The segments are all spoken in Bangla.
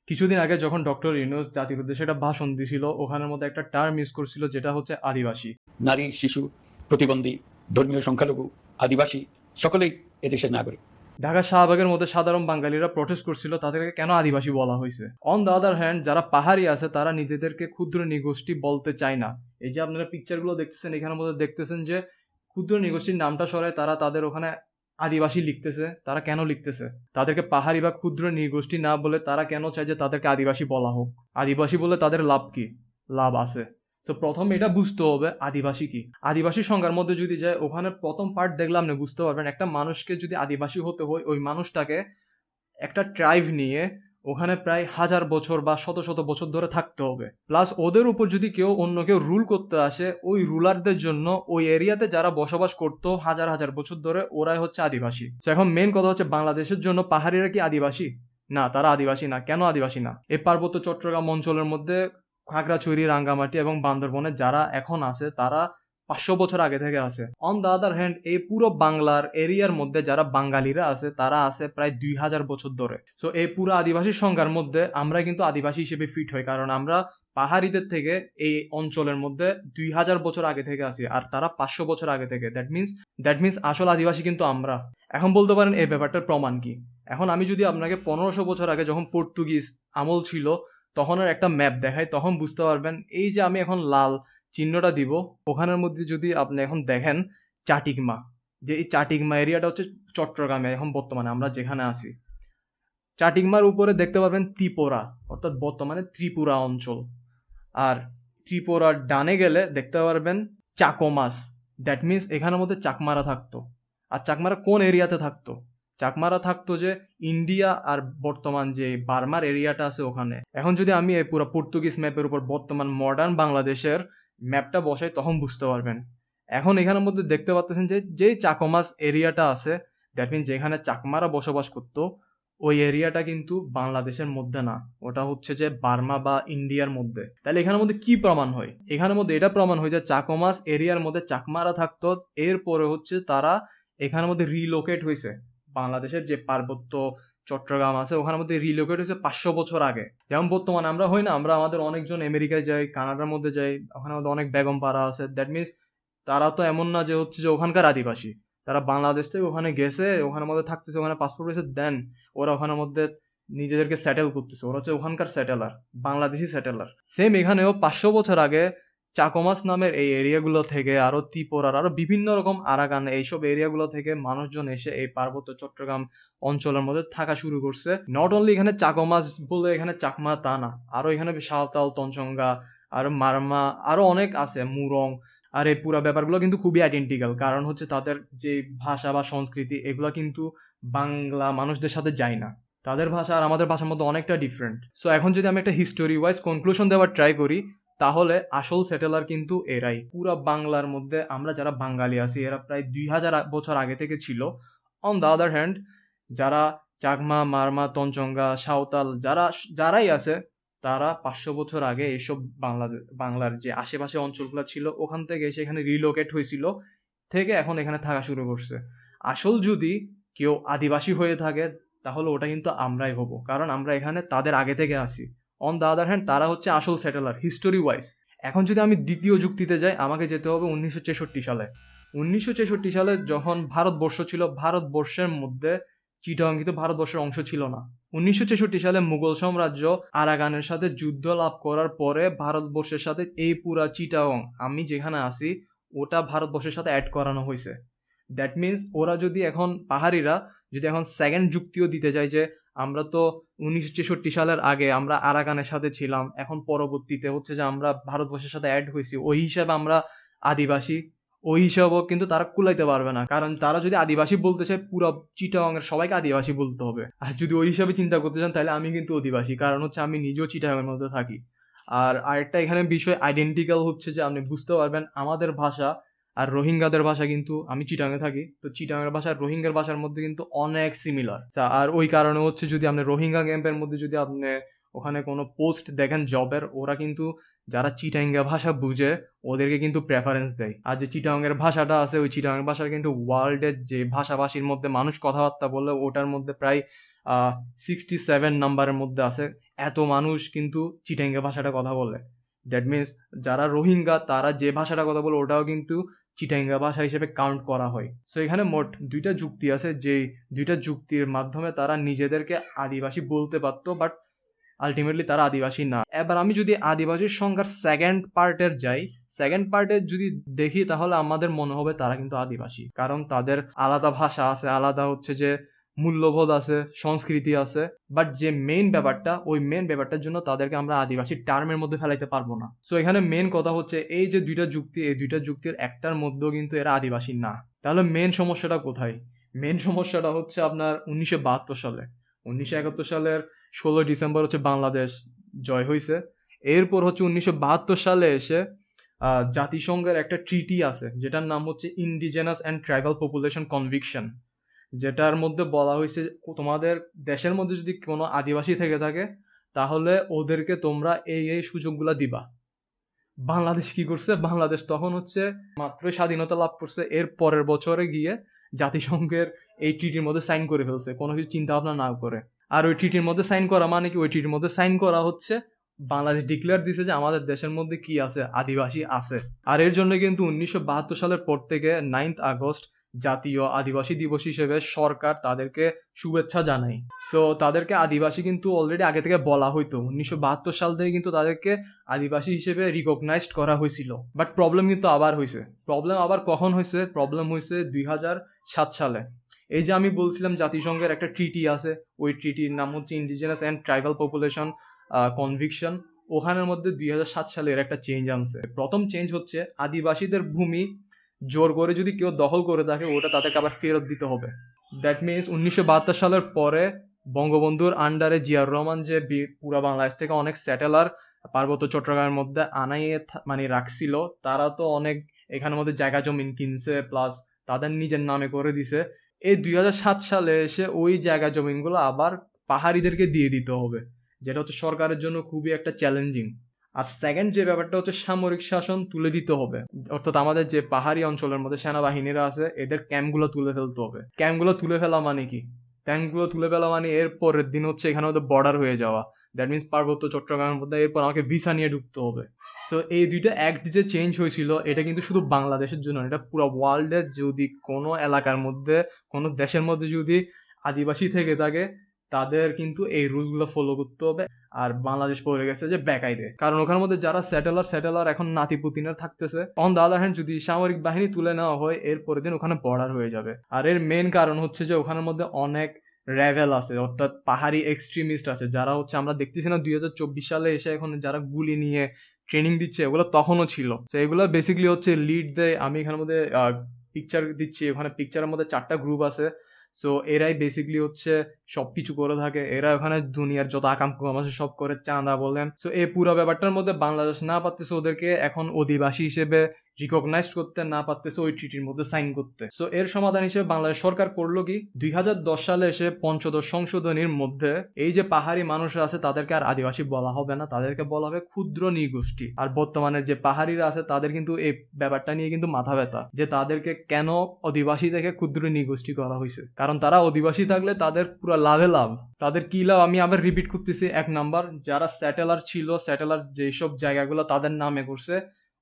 কিছুদিন আগে যখন ডক্টর ইউনূস জাতির উদ্দেশ্যে একটা ভাষণ দিছিল, ওখানের মধ্যে একটা টার্ম ইউজ করছিল যেটা হচ্ছে আদিবাসী। নারী, শিশু, প্রতিবন্ধী, ধর্মীয় সংখ্যালঘু, আদিবাসী সকলেই এদেশের নাগরিক। ঢাকা শাহবাগের মধ্যে সাধারণ বাঙালিরা প্রটেস্ট করছিল, তাদেরকে কেন আদিবাসী বলা হয়েছে। অন দ্য আদার হ্যান্ড যারা পাহাড়ি আছে তারা নিজেদেরকে ক্ষুদ্র নৃগোষ্ঠী বলতে চায় না। এই যে আপনারা পিকচারগুলো দেখতেছেন, এখানের মধ্যে দেখতেছেন যে ক্ষুদ্র নৃগোষ্ঠীর নামটা সরায় তারা তাদের ওখানে আদিবাসী লিখতেছে। তারা কেন লিখতেছে? তাদেরকে পাহাড়ি বা ক্ষুদ্র নৃগোষ্ঠী না বলে তারা কেন চায় যে তাদেরকে আদিবাসী বলা হোক? আদিবাসী বলে তাদের লাভ কি? লাভ আছে। তো প্রথম এটা বুঝতে হবে আদিবাসী কি। আদিবাসী সংজ্ঞার মধ্যে যদি যায়, ওখানে প্রথম পার্ট দেখলাম না, বুঝতে পারবেন একটা মানুষকে যদি আদিবাসী হতে হয়, ওই মানুষটাকে একটা ট্রাইব নিয়ে ওখানে প্রায় হাজার বছর বা শত শত বছর ধরে থাকতে হবে। প্লাস ওদের উপর যদি কেউ অন্য কেউ রুল করতে আসে, ওই রুলারদের জন্য ওই এরিয়াতে যারা বসবাস করতো হাজার হাজার বছর ধরে, ওরাই হচ্ছে আদিবাসী। তো এখন মেন কথা হচ্ছে, বাংলাদেশের জন্য পাহাড়িরা কি আদিবাসী? না, তারা আদিবাসী না। কেন আদিবাসী না? এই পার্বত্য চট্টগ্রাম অঞ্চলের মধ্যে খাগড়াছড়ি, রাঙ্গামাটি এবং বান্দরবনে যারা এখন আছে তারা 500 বছর আগে থেকে আছে। অন দ্য আদার হ্যান্ড এই পুরো বাংলার এরিয়ার মধ্যে যারা বাঙালিরা আছে তারা আছে প্রায় 2000 বছর ধরে। সো এই পুরো আদিবাসী সংজ্ঞার মধ্যে আমরা কিন্তু আদিবাসী হিসেবে ফিট হই, কারণ আমরা পাহাড়িদের থেকে এই অঞ্চলের মধ্যে 2000 বছর আগে থেকে আছি, আর তারা 500 বছর আগে থেকে। দ্যাট মিনস আসল আদিবাসী কিন্তু আমরা। এখন বলতে পারেন এই ব্যাপারটার প্রমাণ কি। এখন আমি যদি আপনাকে 1500 বছর আগে যখন পর্তুগিজ আমল ছিল তখনের একটা ম্যাপ দেখাই, তখন বুঝতে পারবেন। এই যে আমি এখন লাল চিহ্নটা দিব, ওখানের মধ্যে যদি আপনি এখন দেখেন চাটিগমা, যে এই চাটিগমা এরিয়াটা হচ্ছে চট্টগ্রামে এখন বর্তমানে আমরা যেখানে আছি। চাটিগমার উপরে দেখতে পারবেন ত্রিপুরা, অর্থাৎ বর্তমানে ত্রিপুরা অঞ্চল। আর ত্রিপুরার ডানে গেলে দেখতে পারবেন চাকমাস। দ্যাট মিনস এখানের মধ্যে চাকমারা থাকতো। আর চাকমারা কোন এরিয়াতে থাকতো? চাকমারা থাকতো যে ইন্ডিয়া আর বর্তমান যে বার্মার এরিয়াটা আছে ওখানে। এখন যদি আমি এই পুরো পর্তুগিজ ম্যাপের উপর বর্তমান মডার্ন বাংলাদেশের ম্যাপটা বসাই, তখন বুঝতে পারবেন। এখন এখানের মধ্যে দেখতে পাচ্ছেন যে যেই চাকমাস এরিয়াটা আছে, দ্যাট মিনস যেখানে চাকমারা বসবাস করতো, ওই এরিয়াটা কিন্তু বাংলাদেশের মধ্যে না, ওটা হচ্ছে যে বার্মা বা ইন্ডিয়ার মধ্যে। তাহলে এখানের মধ্যে কি প্রমাণ হয়? এখানের মধ্যে এটা প্রমাণ হয় যে চাকমাস এরিয়ার মধ্যে চাকমারা থাকতো, এরপরে হচ্ছে তারা এখানের মধ্যে রিলোকেট হয়েছে। বাংলাদেশের যে পার্বত্য চট্টগ্রাম আছে ওখানের মধ্যে রিলোকেট হয়েছে 500 বছর আগে। যেমন বর্তমানে আমরা হই না, আমরা আমাদের অনেকজন আমেরিকায় যাই, কানাডার মধ্যে যাই, ওখানে আমাদের অনেক বেগম পাড়া আছে। দ্যাট মিনস তারা তো এমন না যে হচ্ছে যে ওখানকার আদিবাসী। তারা বাংলাদেশ থেকে ওখানে গেছে, ওখানের মধ্যে থাকতেছে, ওখানে পাসপোর্ট রয়েছে, দেন ওরা ওখানের মধ্যে নিজেদেরকে সেটেল করতেছে। ওরা হচ্ছে ওখানকার সেটেলার, বাংলাদেশি সেটেলার। সেম এখানেও 500 বছর আগে চাকমাস নামের এই এরিয়াগুলো থেকে, আরো ত্রিপুরার আরো বিভিন্ন রকম আরাকান, এইসব এরিয়াগুলো থেকে মানুষজন এসে এই পার্বত্য চট্টগ্রাম অঞ্চলের মধ্যে থাকা শুরু করছে। নট অনলি এখানে চাকমাস বলে এখানে চাকমা তা না, আরো এখানে সাঁওতাল, তঞ্চঙ্গা, আর মারমা, আরো অনেক আছে, মুরং। আর এই পুরা ব্যাপারগুলো কিন্তু খুবই আইডেন্টিক্যাল, কারণ হচ্ছে তাদের যে ভাষা বা সংস্কৃতি এগুলো কিন্তু বাংলা মানুষদের সাথে যায় না। তাদের ভাষা আর আমাদের ভাষার মধ্যে অনেকটা ডিফারেন্ট। সো এখন যদি আমি একটা হিস্টোরি ওয়াইজ কনক্লুশন দেওয়ার ট্রাই করি, তাহলে আসল সেটেলার কিন্তু এরাই। পুরা বাংলার মধ্যে আমরা যারা বাঙালি আছি এরা প্রায় 2000 বছর আগে থেকে ছিল। অন দ্য আদার হ্যান্ড যারা চাকমা, মারমা, তঞ্চঙ্গা, সাঁওতাল যারাই আছে, তারা 500 বছর আগে এইসব বাংলার যে আশেপাশে অঞ্চলগুলো ছিল ওখান থেকে এসে এখানে রিলোকেট হয়েছিল, থেকে এখন এখানে থাকা শুরু করছে। আসল যদি কেউ আদিবাসী হয়ে থাকে তাহলে ওটা কিন্তু আমরাই হব, কারণ আমরা এখানে তাদের আগে থেকে আছি। অন দ্য আদার হ্যান্ড তারা হচ্ছে আসল সেটেলার হিস্টোরি ওয়াইজ। এখন যদি আমি দ্বিতীয় যুক্তিতে যাই, আমাকে যেতে হবে 1963 সালে। 1963 সালে যখন ভারতবর্ষ ছিল, ভারতবর্ষের মধ্যে চিটাগং কিন্তু ভারতবর্ষের অংশ ছিল না। 1963 সালে মুঘল সাম্রাজ্য আরাকানের সাথে যুদ্ধ লাভ করার পরে ভারতবর্ষের সাথে এই পুরা চিটাগং আমি যেখানে আছি ওটা ভারতবর্ষের সাথে অ্যাড করানো হয়েছে। দ্যাট মিনস ওরা যদি এখন পাহাড়িরা যদি এখন সেকেন্ড যুক্তিও দিতে যায় যে আমরা তো 1963 সালের আগে আমরা আরাকানের সাথে ছিলাম, এখন পরবর্তীতে হচ্ছে যে আমরা ভারতবর্ষের সাথে অ্যাড হয়েছি, ওই হিসাবে আমরা আদিবাসী, ওই হিসাবেও কিন্তু তারা কুলাইতে পারবে না। কারণ তারা যদি আদিবাসী বলতে চায় পুরো চিটাগং এর সবাইকে আদিবাসী বলতে হবে। আর যদি ওই হিসাবে চিন্তা করতে চান তাহলে আমি কিন্তু অধিবাসী, কারণ হচ্ছে আমি নিজেও চিটাগং এর মধ্যে থাকি। আর আরেকটা এখানে বিষয় আইডেন্টিক্যাল হচ্ছে যে আপনি বুঝতে পারবেন আমাদের ভাষা আর রোহিঙ্গাদের ভাষা, কিন্তু আমি চিটাগাঙে থাকি, তো চিটাগাঙের ভাষা আর রোহিঙ্গার ভাষার মধ্যে কিন্তু অনেক সিমিলার। আর ওই কারণে হচ্ছে যদি আপনি রোহিঙ্গা ক্যাম্পের মধ্যে যদি আপনি ওখানে কোনো পোস্ট দেখেন জবের, ওরা কিন্তু যারা চিটাঙ্গা ভাষা বুঝে ওদেরকে কিন্তু প্রেফারেন্স দেয়। আর যে চিটাগাঙের ভাষাটা আছে ওই চিটাগাং ভাষা কিন্তু ওয়ার্ল্ডের যে ভাষাভাষীর মধ্যে মানুষ কথাবার্তা বলে ওটার মধ্যে প্রায় 67 নাম্বারের মধ্যে আছে। এত মানুষ কিন্তু চিটাঙ্গা ভাষাটা কথা বলে। দ্যাট মিনস যারা রোহিঙ্গা তারা যে ভাষাটা কথা বলে ওটাও কিন্তু চিটাঙ্গা ভাষা হিসেবে কাউন্ট করা হয়। সো এখানে মোট দুইটা যুক্তি আছে, যে দুইটা যুক্তির মাধ্যমে তারা নিজেদেরকে আদিবাসী বলতে পারতো, বাট আলটিমেটলি তারা আদিবাসী না। এবার আমি যদি আদিবাসীর সংখ্যার সেকেন্ড পার্টের যাই, সেকেন্ড পার্টে যদি দেখি তাহলে আমাদের মনে হবে তারা কিন্তু আদিবাসী, কারণ তাদের আলাদা ভাষা আছে, আলাদা হচ্ছে যে মূল্যবোধ আছে, সংস্কৃতি আছে। বাট যে মেইন ব্যাপারটা, ওই মেইন ব্যাপারটার জন্য তাদেরকে আমরা আদিবাসী টার্মের মধ্যে ফেলাইতে পারবো না। সো এখানে মেইন কথা হচ্ছে এই যে দুইটা যুক্তি, এই দুইটা যুক্তির একটার মধ্যেও কিন্তু এরা আদিবাসী না। তাহলে মেইন সমস্যাটা কোথায়? মেইন সমস্যাটা হচ্ছে আপনার 1972 সালে। 1971 সালের 16 ডিসেম্বর হচ্ছে বাংলাদেশ জয় হয়েছে। এরপর হচ্ছে 1972 সালে এসে জাতিসংঘের একটা ট্রিটি আছে যেটার নাম হচ্ছে indigenous and tribal population conviction, যেটার মধ্যে বলা হয়েছে তোমাদের দেশের মধ্যে যদি কোনো আদিবাসী থেকে থাকে তাহলে ওদেরকে তোমরা এই এই সুযোগগুলা দিবা। বাংলাদেশ কি করছে? বাংলাদেশ তখন হচ্ছে মাত্রই স্বাধীনতা লাভ করছে, এর পরের বছরে গিয়ে জাতিসংঘের এই ট্রিটির মধ্যে সাইন করে ফেলছে কোনো কিছু চিন্তা ভাবনা না করে। আর ওই ট্রিটির মধ্যে সাইন করা মানে কি? ওই ট্রিটির মধ্যে সাইন করা হচ্ছে বাংলাদেশ ডিক্লেয়ার দিছে যে আমাদের দেশের মধ্যে কি আছে? আদিবাসী আছে। আর এর জন্য কিন্তু 1972 সালের পর থেকে 9th আগস্ট জাতীয় আদিবাসী দিবস হিসেবে সরকার তাদেরকে শুভেচ্ছা জানায়। সো তাদেরকে আদিবাসী কিন্তু অলরেডি আগে থেকে বলা হইতো, 1972 সাল থেকে কিন্তু তাদেরকে আদিবাসী হিসেবে রিকগনাইজড করা হয়েছিল। বাট প্রবলেম কিন্তু আবার হয়েছে। প্রবলেম আবার কখন হয়েছে? প্রবলেম হয়েছে 2007 সালে। এই যে আমি বলছিলাম জাতিসংঘের একটা ট্রিটি আছে, ওই ট্রিটির নাম হচ্ছে indigenous and tribal population conviction. ওখানের মধ্যে 2007 সালে এর একটা চেঞ্জ আনছে। প্রথম চেঞ্জ হচ্ছে আদিবাসীদের ভূমি জোর করে যদি কেউ দখল করে থাকে ওটা তাদেরকে আবার ফেরত দিতে হবে। দ্যাট মিনস 1972 সালের পরে বঙ্গবন্ধুর আন্ডারে জিয়াউর রহমান যে পুরা বাংলাদেশ থেকে অনেক স্যাটেলার পার্বত্য চট্টগ্রামের মধ্যে আনাইয়ে মানে রাখছিল, তারা তো অনেক এখানের মধ্যে জায়গা জমিন কিনছে, প্লাস তাদের নিজের নামে করে দিছে। এই 2007 সালে এসে ওই জায়গা জমিনগুলো আবার পাহাড়িদেরকে দিয়ে দিতে হবে, যেটা হচ্ছে সরকারের জন্য খুবই একটা চ্যালেঞ্জিং। আর সেকেন্ড যে ব্যাপারটা হচ্ছে সামরিক শাসন তুলে দিতে হবে, অর্থাৎ আমাদের যে পাহাড়ি অঞ্চলের মধ্যে সেনাবাহিনীরা আছে এদের ক্যাম্পগুলো তুলে ফেলতে হবে। ক্যাম্পগুলো তুলে ফেলা মানে কি? ক্যাম্পগুলো তুলে ফেলা মানে এর পরের দিন হচ্ছে এখানে ওদের বর্ডার হয়ে যাওয়া। দ্যাট মিনস পার্বত্য চট্টগ্রামের মধ্যে এরপর আমাকে ভিসা নিয়ে ঢুকতে হবে। সো এই দুইটা অ্যাক্ট যে চেঞ্জ হয়েছিল এটা কিন্তু শুধু বাংলাদেশের জন্য, এটা পুরো ওয়ার্ল্ডের যদি কোনো এলাকার মধ্যে কোনো দেশের মধ্যে যদি আদিবাসী থেকে থাকে তাদের কিন্তু এই রুলগুলো ফলো করতে হবে। আর বাংলাদেশ পড়ে গেছে যে বেকায়দে, কারণ ওখানের মধ্যে যারা সেটেলার এখন নাতিপুতিনের থাকতেছে। অন দ্য আদার হ্যান্ড যদি সামরিক বাহিনী তুলে নেওয়া হয় এর পরের দিন ওখানে বর্ডার হয়ে যাবে। আর এর মেন কারণ হচ্ছে যে ওখানের মধ্যে অনেক রেবেল আছে, অর্থাৎ পাহাড়ি এক্সট্রিমিস্ট আছে, যারা হচ্ছে আমরা দেখতেছি না 2024 সালে এসে এখন যারা গুলি নিয়ে ট্রেনিং দিচ্ছে, ওগুলো তখনও ছিল। তো এগুলো বেসিক্যালি হচ্ছে লিড দেয়। আমি এখানের মধ্যে পিকচার দিচ্ছি, ওখানে পিকচারের মধ্যে 4টা গ্রুপ আছে। সো এরাই বেসিক্যালি হচ্ছে সবকিছু করে থাকে। এরা ওখানে দুনিয়ার যত আকাম কুকাম আছে সব করে, চাঁদা বলেন। সো এই পুরো ব্যাপারটার মধ্যে বাংলাদেশ না পারতেছে ওদেরকে এখন অধিবাসী হিসেবে রিকগনাইজ করতে, না পারতেছে ওই ট্রিটির মধ্যে সাইন করতে। সো এর সমাধান হিসেবে বাংলাদেশ সরকার করলো কি, 2010 সালে এসে পঞ্চদশ সংশোধনীর মধ্যে এই যে পাহাড়ি মানুষরা আছে তাদেরকে আর আদিবাসী বলা হবে না, তাদেরকে বলা হবে ক্ষুদ্র নৃগোষ্ঠী। আর বর্তমানে যে পাহাড়িরা আছে তাদের কিন্তু এই ব্যাপারটা নিয়ে কিন্তু মাথা ব্যথা, যে তাদেরকে কেন অধিবাসী থেকে ক্ষুদ্র নৃগোষ্ঠী করা হয়েছে। কারণ তারা অধিবাসী থাকলে তাদের পুরো লাভে লাভ। তাদের কি লাভ? আমি আবার রিপিট করতেছি। 1 নাম্বার, যারা স্যাটেলার ছিল, স্যাটেলার যেসব জায়গাগুলো তাদের নামে করছে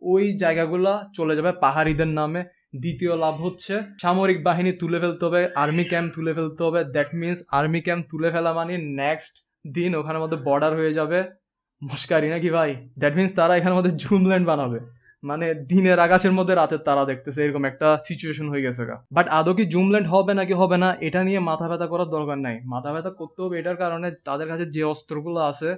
ওই জায়গাগুলা চলে যাবে পাহাড়িদের নামে। দ্বিতীয় লাভ হচ্ছে সামরিক বাহিনী তুলে ফেলতে হবে, আর্মি ক্যাম্প তুলে ফেলতে হবে। দ্যাট মিনস আর্মি ক্যাম্প তুলে ফেলা মানে নেক্সট দিন ওখানের মধ্যে বর্ডার হয়ে যাবে। মস্কারি নাকি ভাই? দ্যাট মিনস তারা এখানের মধ্যে জুমল্যান্ড বানাবে, মানে দিনের আকাশের মধ্যে রাতের তারা দেখতেছে, এরকম একটা সিচুয়েশন হয়ে গেছে। বাট আদৌ কি জুমল্যান্ড হবে নাকি হবে না এটা নিয়ে মাথা ব্যথা করার দরকার নাই। মাথা ব্যথা করতে হবে এটার কারণে তাদের কাছে যে অস্ত্রগুলো আছে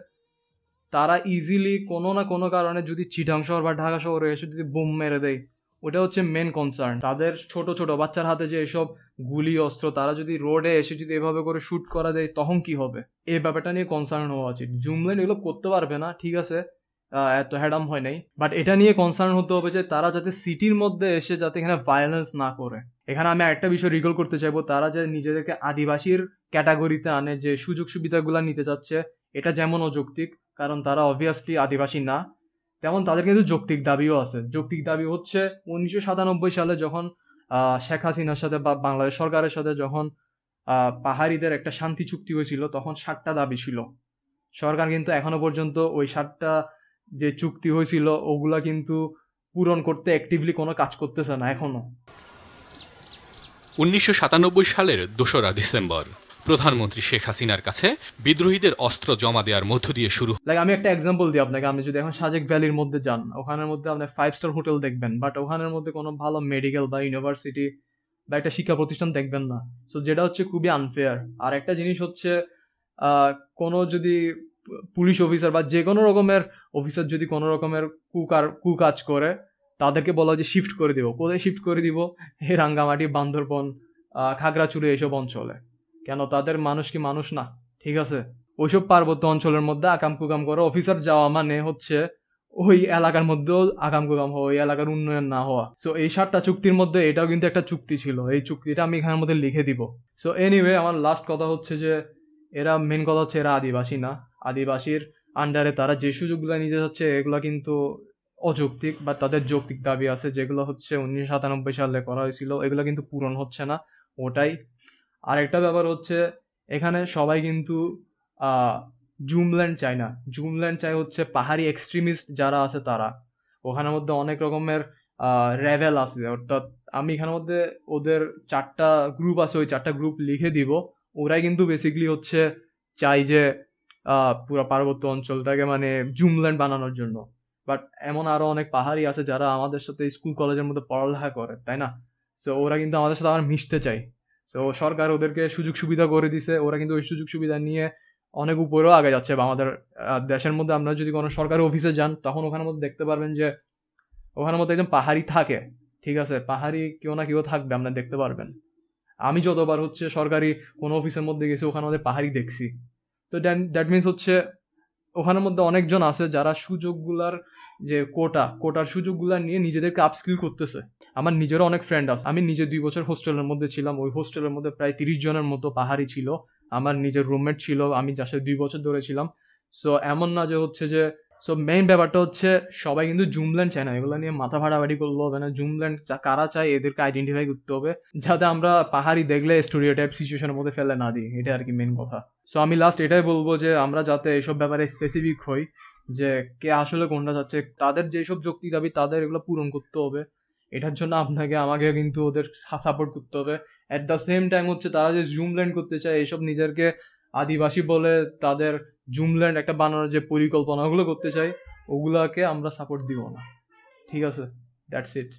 তারা ইজিলি কোনো না কোনো কারণে যদি চিটাং শহর বা ঢাকা শহরে এসে যদি বোম মেরে দেয়, ওটা হচ্ছে মেন কনসার্ন। তাদের ছোট ছোট বাচ্চার হাতে যে এসব গুলি অস্ত্র, তারা যদি রোডে এসে যদি এভাবে করে শুট করা দেয় তখন কি হবে? এই ব্যাপারটা নিয়ে কনসার্ন হওয়া উচিত। জুমল্যান্ড এগুলো করতে পারবে না, ঠিক আছে, এত হ্যাডাম হয় নাই, বাট এটা নিয়ে কনসার্ন হতে হবে যে তারা যাতে সিটির মধ্যে এসে যাতে এখানে ভায়োলেন্স না করে। এখানে আমি একটা বিষয় রিকল করতে চাইবো, তারা যে নিজেদেরকে আদিবাসীর ক্যাটাগরিতে আনে, যে সুযোগ সুবিধাগুলো নিতে চাচ্ছে, এটা যেমন অযৌক্তিক, কারণ তারা অবভিয়াসলি আদিবাসী না, তেমন তাদের কিন্তু যৌক্তিক দাবিও আছে। যৌক্তিক দাবি হচ্ছে 1997 সালে যখন শেখ হাসিনার সাথে বা বাংলাদেশ সরকারের সাথে যখন পাহাড়িদের একটা শান্তি চুক্তি হয়েছিল তখন 7টা দাবি ছিল। সরকার কিন্তু এখনো পর্যন্ত ওই 7টা যে চুক্তি হয়েছিল ওগুলা কিন্তু পূরণ করতে অ্যাক্টিভলি কোনো কাজ করতেছে না এখনো। ১৯৯৭ সালের ২রা ডিসেম্বর প্রধানমন্ত্রী শেখ হাসিনার কাছে বিদ্রোহীদের অস্ত্র জমা দেওয়ার মধ্য দিয়ে শুরু লাইক আমি একটা এক্সাম্পল দিই আপনাকে, আপনি যদি এখন সাজেক ভ্যালির মধ্যে যান, ওখানের মধ্যে আপনি 5 স্টার হোটেল দেখবেন, বাট ওখানের মধ্যে কোনো ভালো মেডিকেল বা ইউনিভার্সিটি বা একটা শিক্ষা প্রতিষ্ঠান দেখবেন না। সো যেটা হচ্ছে খুবই আনফেয়ার। আর একটা জিনিস হচ্ছে আহ কোনো যদি পুলিশ অফিসার বা যে কোনো রকমের অফিসার যদি কোনো রকমের কুকাজ করে, তাদেরকে বলা হয় যে শিফট করে দিব। কোথায় শিফট করে দিব? এই রাঙ্গামাটি, বান্দরবন, খাগড়াছড়ি এইসব অঞ্চলে। কেন? তাদের মানুষ কি মানুষ না? ঠিক আছে, ওইসব পার্বত্য অঞ্চলের মধ্যে আকাম কুকাম করে অফিসার যাওয়া মানে হচ্ছে ওই এলাকার মধ্যেও আকাম কুকাম হওয়া, ওই এলাকার উন্নয়ন না হওয়া। সো এই 7টা চুক্তির মধ্যে এটাও কিন্তু একটা চুক্তি ছিল, এই চুক্তিটা আমি এখানের মধ্যে লিখে দিব। সো এনিওয়ে, আমার লাস্ট কথা হচ্ছে যে এরা মেন কথা হচ্ছে এরা আদিবাসী না। আদিবাসীর আন্ডারে তারা যে সুযোগগুলো নিতে যাচ্ছে এগুলো কিন্তু অযৌক্তিক, বা তাদের যৌক্তিক দাবি আছে যেগুলো হচ্ছে 1997 সালে করা হয়েছিল, এগুলো কিন্তু পূরণ হচ্ছে না। ওটাই। আর একটা ব্যাপার হচ্ছে এখানে সবাই কিন্তু আহ জুমল্যান্ড চায় না। জুমল্যান্ড চায় হচ্ছে পাহাড়ি এক্সট্রিমিস্ট যারা আছে তারা। ওখানের মধ্যে অনেক রকমের রেবেল আছে, অর্থাৎ আমি এখানের মধ্যে ওদের 4টা গ্রুপ আছে, ওই 4টা গ্রুপ লিখে দিব। ওরাই কিন্তু বেসিক্যালি হচ্ছে চাই যে পুরো পার্বত্য অঞ্চলটাকে মানে জুমল্যান্ড বানানোর জন্য। বাট এমন আরো অনেক পাহাড়ি আছে যারা আমাদের সাথে স্কুল কলেজের মধ্যে পড়ালেখা করে, তাই না? সো ওরা কিন্তু আমাদের সাথে আবার মিশতে চায়। সো সরকার ওদেরকে সুযোগ সুবিধা করে দিছে, ওরা কিন্তু ওই সুযোগ সুবিধা নিয়ে অনেক উপরেও আগে যাচ্ছে। বা আমাদের দেশের মধ্যে আপনারা যদি কোনো সরকারি অফিসে যান, তখন ওখানের মধ্যে দেখতে পারবেন যে ওখানের মধ্যে একজন পাহাড়ি থাকে। ঠিক আছে, পাহাড়ি কেউ না কেউ থাকবে, আপনারা দেখতে পারবেন। আমি যতবার হচ্ছে সরকারি কোনো অফিসের মধ্যে গেছি ওখানে মধ্যে পাহাড়ি দেখছি। তো দ্যাট মিনস হচ্ছে ওখানের মধ্যে অনেকজন আছে যারা সুযোগগুলার যে কোটার সুযোগগুলা নিয়ে নিজেদেরকে আপস্কিল করতেছে। আমার নিজেরও অনেক ফ্রেন্ড আছে। আমি নিজে 2 বছর হোস্টেলের মধ্যে ছিলাম। ওই হোস্টেলের মধ্যে প্রায় 30 জনের মতো পাহাড়ি ছিল। আমার নিজের রুমমেট ছিল, আমি যার সাথে 2 বছর ধরে ছিলাম। সো এমন না যে হচ্ছে যে, সো মেইন ব্যাপারটা হচ্ছে সবাই কিন্তু জুমল্যান্ড চায় না। এগুলো নিয়ে মাথা ফাটাফাটি করলে হবে না। জুমল্যান্ড কারা চায় এদেরকে আইডেন্টিফাই করতে হবে, যাতে আমরা পাহাড়ি দেখলে স্টেরিওটাইপ সিচুয়েশনের মধ্যে ফেলে না দিই। এটা আর কি মেইন কথা। সো আমি লাস্ট এটাই বলবো যে আমরা যাতে এইসব ব্যাপারে স্পেসিফিক হই, যে কে আসলে কোনটা চাচ্ছে। তাদের যেসব যৌক্তিক দাবি তাদের এগুলো পূরণ করতে হবে। এটার জন্য আমাকে কিন্তু ওদের সাপোর্ট করতে হবে। এট দ্য সেম টাইম হচ্ছে তারা যে জুমল্যান্ড করতে চায়, এইসব নিজেদেরকে আদিবাসী বলে তাদের জুমল্যান্ড একটা বানানোর যে পরিকল্পনা ওগুলো করতে চায়, ওগুলাকে আমরা সাপোর্ট দিব না। ঠিক আছে, দ্যাটস ইট।